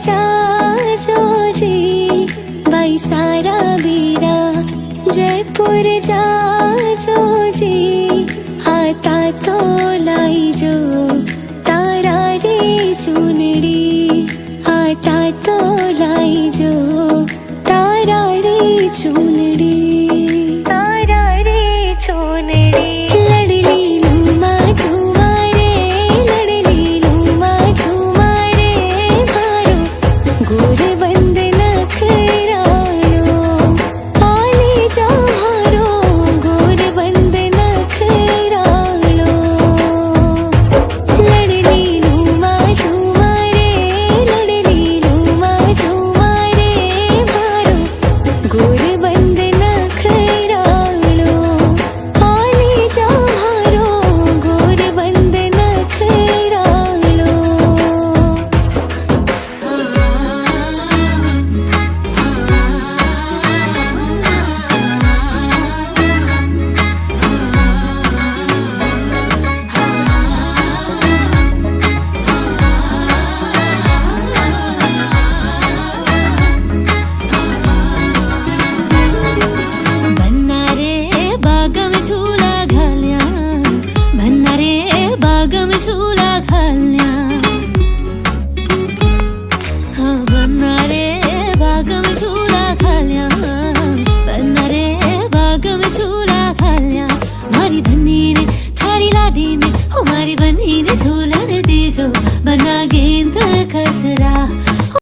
जाजो जी बाई सारा बीरा जयपुर जाजो जी आता तो लाई जो तारा रे चुनड़ी आता तो लाई जो तारा रे चुनड़ी तारा रे चुनड़ी लड़ली लूमा झुमारे लड़ली लूमा झुमारे मारो गोर बंद नखरायो आले जा मारो गोर बंद नखरायो लड़ली लूमा झुमारे लड़ली लूमा झुमारे मारो गोर बंद नखरायो आले जा मारो गोर बंद नखरायो भन्नारे बागम झूला घाल्या भन्नारे बागम झूला घाल्या भन्नारे बागम झूला घाल्या भन्नारे बागम झूला घाल्या मारी बन्नी ने थारी लाडी ने हो मारी बन्नी ने झूलन दीजो बना गेंद कचरा